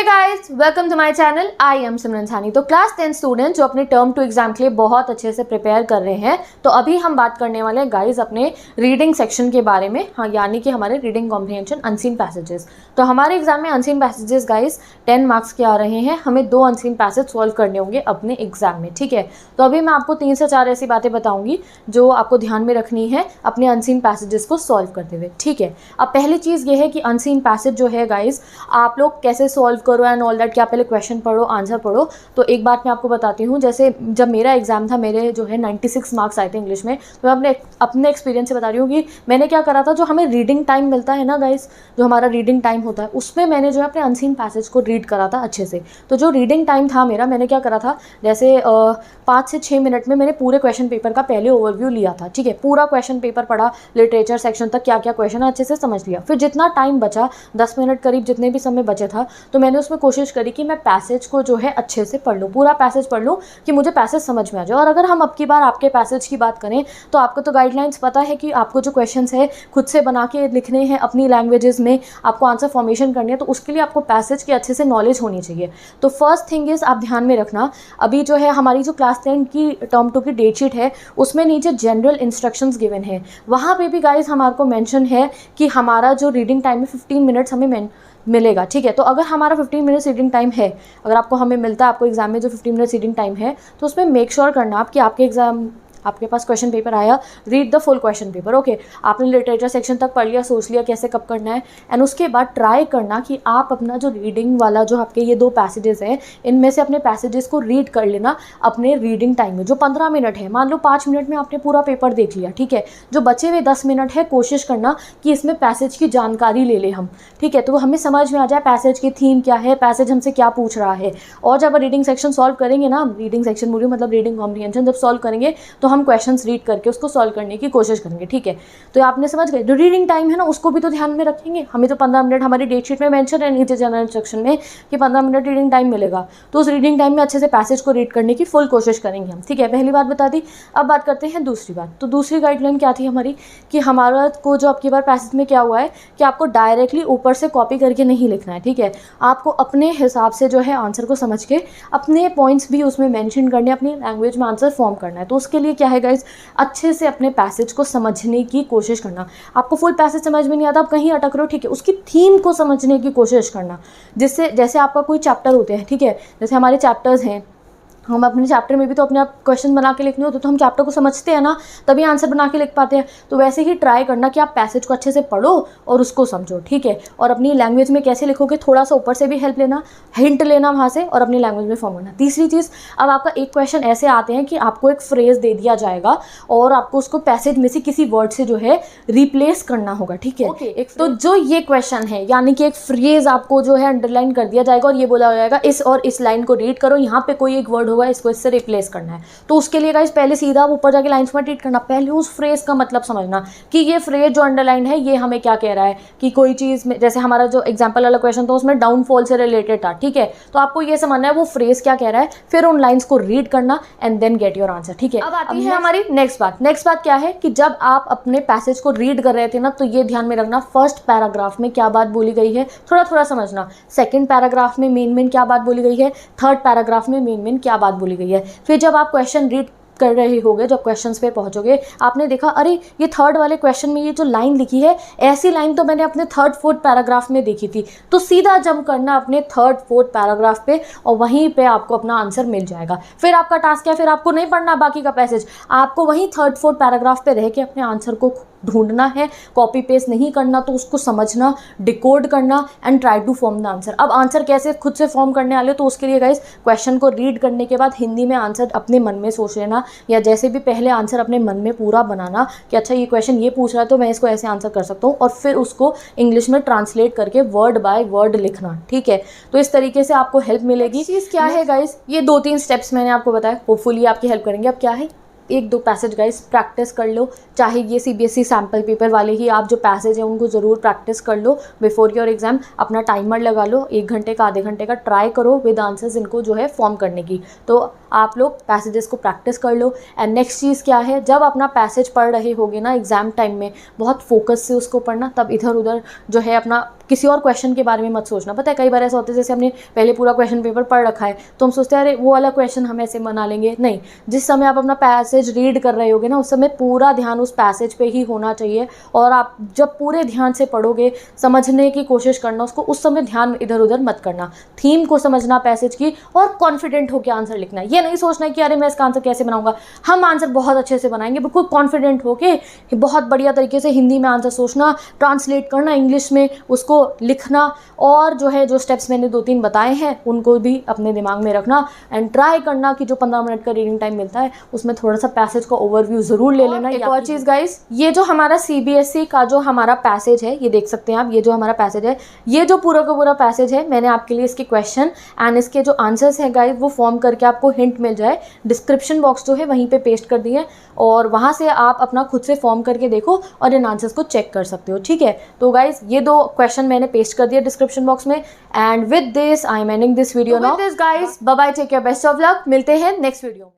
Guys, welcome to my channel. I am Simran Sani. तो class 10 student जो अपने टर्म 2 एग्जाम के लिए बहुत अच्छे से प्रिपेयर कर रहे हैं, तो अभी हम बात करने वाले हैं गाइस अपने रीडिंग सेक्शन के बारे में। हाँ, यानी कि हमारे रीडिंग कॉम्प्रिहेंशन अनसीन पैसेजेस। तो हमारे एग्जाम में अनसीन पैसेजेस गाइस 10 मार्क्स के आ रहे हैं। हमें 2 अनसीन पैसेज सॉल्व करने होंगे अपने एग्जाम में, ठीक है। तो अभी मैं आपको 3 से 4 ऐसी बातें बताऊंगी जो आपको ध्यान में रखनी है अपने अनसीन पैसेजेस को सॉल्व करते हुए, ठीक है। अब पहली चीज़ ये है कि अनसीन पैसेज जो है गाइस आप लोग कैसे सॉल्व करो एंड ऑल दैट, क्या पहले क्वेश्चन पढ़ो, आंसर पढ़ो। तो एक बात मैं आपको बताती हूँ, जैसे जब मेरा एग्जाम था, मेरे जो है 96 मार्क्स आए थे इंग्लिश में। तो मैं अपने एक्सपीरियंस से बता रही हूँ कि मैंने क्या करा था। जो हमें रीडिंग टाइम मिलता है ना गाइस, जो हमारा रीडिंग टाइम होता है, उसमें मैंने जो है अपने अनसीन पैसेज को रीड करा था अच्छे से। तो जो रीडिंग टाइम था मेरा, मैंने क्या करा था, जैसे 5 से 6 मिनट में मैंने पूरे क्वेश्चन पेपर का पहले ओवरव्यू लिया था, ठीक है। पूरा क्वेश्चन पेपर पढ़ा, लिटरेचर सेक्शन तक क्या क्या क्वेश्चन है अच्छे से समझ लिया। फिर जितना टाइम बचा, 10 मिनट करीब जितने भी समय बचे था, तो मैंने उसमें कोशिश करी कि मैं पैसेज को जो है अच्छे से पढ़ लूँ, पूरा पैसेज पढ़ लूँ कि मुझे पैसेज समझ में आ जाए। और अगर हम अब की बार आपके पैसेज की बात करें, तो आपको तो गाइडलाइंस पता है कि आपको जो क्वेश्चंस है खुद से बना के लिखने हैं, अपनी लैंग्वेजेस में आपको आंसर फॉर्मेशन करनी है। तो उसके लिए आपको पैसेज की अच्छे से नॉलेज होनी चाहिए। तो फर्स्ट थिंग इज़, आप ध्यान में रखना, अभी जो है हमारी जो क्लास 10 की टर्म 2 की डेटशीट है, उसमें नीचे जनरल इंस्ट्रक्शंस गिवन है। वहाँ पे भी गाइस हमारे को मेंशन है कि हमारा जो रीडिंग टाइम है 15 मिनट्स हमें मिलेगा, ठीक है। तो अगर हमारा 15 मिनट्स रीडिंग टाइम है, अगर आपको हमें मिलता है आपको एग्जाम में जो 15 मिनट्स रीडिंग टाइम है, तो उसमें मेक श्योर करना आप कि आपके एग्जाम, आपके पास क्वेश्चन पेपर आया, read the full question paper, okay. आपने लिटरेचर सेक्शन तक पढ़ लिया, सोच लिया कैसे कब करना है, एंड उसके बाद ट्राई करना कि आप अपना जो रीडिंग वाला जो आपके ये 2 पैसेजेस हैं, इनमें से अपने पैसेजेस को रीड कर लेना अपने रीडिंग टाइम में। जो 15 मिनट है, मान लो 5 मिनट में आपने पूरा पेपर देख लिया, ठीक है। जो बचे हुए 10 मिनट है, कोशिश करना कि इसमें पैसेज की जानकारी ले ले हम, ठीक है। तो हमें समझ में आ जाए पैसेज की थीम क्या है, पैसेज हमसे क्या पूछ रहा है। और जब रीडिंग सेक्शन सॉल्व करेंगे ना, रीडिंग सेक्शन बोलिए मतलब रीडिंग कॉम्प्रिहेंशन जब सॉल्व करेंगे, तो हम क्वेश्चंस रीड करके उसको सॉल्व करने की कोशिश करेंगे, ठीक है। तो आपने समझ गए। जो रीडिंग टाइम है ना, उसको भी तो ध्यान में रखेंगे। हमें तो 15 मिनट हमारी डेट शीट में मेंशन है नीचे जनरल इंस्ट्रक्शन में कि 15 मिनट रीडिंग टाइम मिलेगा। तो उस रीडिंग टाइम में अच्छे से पैसेज को रीड करने की फुल कोशिश करेंगे हम, ठीक है। पहली बात बता दी। अब बात करते हैं दूसरी बात। तो दूसरी गाइडलाइन क्या थी हमारी कि हमारा को जो अब की बार पैसेज में क्या हुआ है कि आपको डायरेक्टली ऊपर से कॉपी करके नहीं लिखना है, ठीक है। आपको अपने हिसाब से जो है आंसर को समझ के अपने पॉइंट्स भी उसमें मेंशन करने, अपनी लैंग्वेज में आंसर फॉर्म करना है। तो उसके लिए क्या है गाइज, अच्छे से अपने पैसेज को समझने की कोशिश करना। आपको फुल पैसेज समझ में नहीं आता, आप कहीं अटक रहे हो, ठीक है, उसकी थीम को समझने की कोशिश करना। जिससे जैसे आपका कोई चैप्टर होते हैं, ठीक है, जैसे हमारे चैप्टर्स हैं, हम अपने चैप्टर में भी तो अपने आप क्वेश्चन बना के लिखने होते, तो हम चैप्टर को समझते हैं ना, तभी आंसर बना के लिख पाते हैं। तो वैसे ही ट्राई करना कि आप पैसेज को अच्छे से पढ़ो और उसको समझो, ठीक है। और अपनी लैंग्वेज में कैसे लिखोगे, थोड़ा सा ऊपर से भी हेल्प लेना, हिंट लेना वहाँ से, और अपनी लैंग्वेज में फॉर्म करना। तीसरी चीज़, अब आपका एक क्वेश्चन ऐसे आते हैं कि आपको एक फ्रेज़ दे दिया जाएगा और आपको उसको पैसेज में से किसी वर्ड से जो है रिप्लेस करना होगा, ठीक है। तो जो ये क्वेश्चन है, यानी कि एक फ्रेज आपको जो है अंडरलाइन कर दिया जाएगा और ये बोला जाएगा इस और इस लाइन को रीड करो, यहाँ पे कोई एक वर्ड होगा, इसको इससे रिप्लेस करना है। तो उसके लिए गाइस पहले सीधा ऊपर जाके लाइंस में रीड करना, पहले उस फ्रेज का मतलब समझना कि ये फ्रेज जो अंडरलाइन है ये हमें क्या कह रहा है। कि कोई चीज़ में, जैसे हमारा जो एग्जाम्पल वाला क्वेश्चन था उसमें डाउनफॉल से रिलेटेड था, ठीक है। तो आपको ये समझना है वो फ्रेज क्या कह रहा है, फिर उन लाइन्स को रीड करना and then get your answer, ठीक है। अब आती है हमारी नेक्स्ट बात। नेक्स्ट बात क्या है कि जब आप अपने पैसेज को रीड कर रहे थे ना, तो ये ध्यान में रखना फर्स्ट पैराग्राफ में क्या बात बोली गई है थोड़ा थोड़ा समझना, सेकंड पैराग्राफ में मेन क्या बात बोली गई है, थर्ड पैराग्राफ में मेन क्या बात बोली गई है। फिर जब आप क्वेश्चन रीड कर रहे होगे, जब क्वेश्चंस पे पहुंचोगे, आपने देखा अरे ये थर्ड वाले क्वेश्चन में ये जो लाइन लिखी है, ऐसी लाइन तो मैंने अपने 3rd 4th पैराग्राफ में देखी थी। तो सीधा जंप करना अपने 3rd 4th पैराग्राफ पे और वहीं पे आपको अपना आंसर मिल जाएगा। फिर आपका टास्क है, फिर आपको नहीं पढ़ना बाकी का पैसेज, आपको वहीं 3rd 4th पैराग्राफ पे रह के अपने आंसर को ढूंढना है, कॉपी पेस्ट नहीं करना। तो उसको समझना, डिकोड करना and try to form the answer. अब आंसर कैसे खुद से फॉर्म करने वाले हो, तो उसके लिए गाइस क्वेश्चन को रीड करने के बाद हिंदी में आंसर अपने मन में सोच लेना, या जैसे भी पहले आंसर अपने मन में पूरा बनाना कि अच्छा ये क्वेश्चन ये पूछ रहा है तो मैं इसको ऐसे आंसर कर सकता हूँ, और फिर उसको इंग्लिश में ट्रांसलेट करके वर्ड बाय वर्ड लिखना, ठीक है। तो इस तरीके से आपको हेल्प मिलेगी। चीज़ क्या है गाइस, ये 2-3 स्टेप्स मैंने आपको बताया, होपफुली आपकी हेल्प करेंगे। अब क्या है, 1-2 पैसेज गाइस प्रैक्टिस कर लो, चाहे ये CBSE सैम्पल पेपर वाले ही आप जो पैसेज हैं उनको ज़रूर प्रैक्टिस कर लो बिफोर योर एग्जाम। अपना टाइमर लगा लो, 1 घंटे का, आधे घंटे का, ट्राई करो विद आंसर्स इनको जो है फॉर्म करने की। तो आप लोग पैसेजेस को प्रैक्टिस कर लो। एंड नेक्स्ट चीज़ क्या है, जब अपना पैसेज पढ़ रहे होगे ना एग्जाम टाइम में, बहुत फोकस से उसको पढ़ना, तब इधर उधर जो है अपना किसी और क्वेश्चन के बारे में मत सोचना। पता है कई बार ऐसा होता है जैसे हमने पहले पूरा क्वेश्चन पेपर पढ़ रखा है तो हम सोचते हैं अरे वो वाला क्वेश्चन हम ऐसे बना लेंगे। नहीं, जिस समय आप अपना पैसेज रीड कर रहे होगे ना उस समय पूरा ध्यान उस पैसेज पे ही होना चाहिए, और आप जब पूरे ध्यान से पढ़ोगे समझने की कोशिश करना उसको, उस समय ध्यान इधर उधर मत करना, थीम को समझना पैसेज की, और कॉन्फिडेंट होकर आंसर लिखना। ये नहीं सोचना कि अरे मैं इसका आंसर कैसे बनाऊंगा। हम आंसर बहुत अच्छे से बनाएंगे, बिल्कुल कॉन्फिडेंट होके बहुत बढ़िया तरीके से हिंदी में आंसर सोचना, ट्रांसलेट करना इंग्लिश में, उसको लिखना, और जो है जो स्टेप्स मैंने 2-3 बताए हैं उनको भी अपने दिमाग में रखना, एंड ट्राई करना कि जो 15 मिनट का रीडिंग टाइम मिलता है उसमें थोड़ा सा पैसेज का ओवरव्यू ज़रूर ले लेना। एक और चीज़ गाइस, ये जो हमारा CBSE का जो हमारा पैसेज है, ये देख सकते हैं आप, ये जो हमारा पैसेज है, ये जो पूरा का पूरा पैसेज है, मैंने आपके लिए इसके क्वेश्चन एंड इसके जो आंसर्स हैं गाइस वो फॉर्म करके आपको हिंट मिल जाए, डिस्क्रिप्शन बॉक्स जो है वहीं पे पेस्ट कर दिए, और वहाँ से आप अपना खुद से फॉर्म करके देखो और इन आंसर्स को चेक कर सकते हो। ठीक है, तो गाइस ये 2 क्वेश्चन मैंने पेस्ट कर दिया डिस्क्रिप्शन बॉक्स में, and with this I am ending this video now. With this guys bye bye, take care, best of luck, मिलते हैं नेक्स्ट वीडियो में।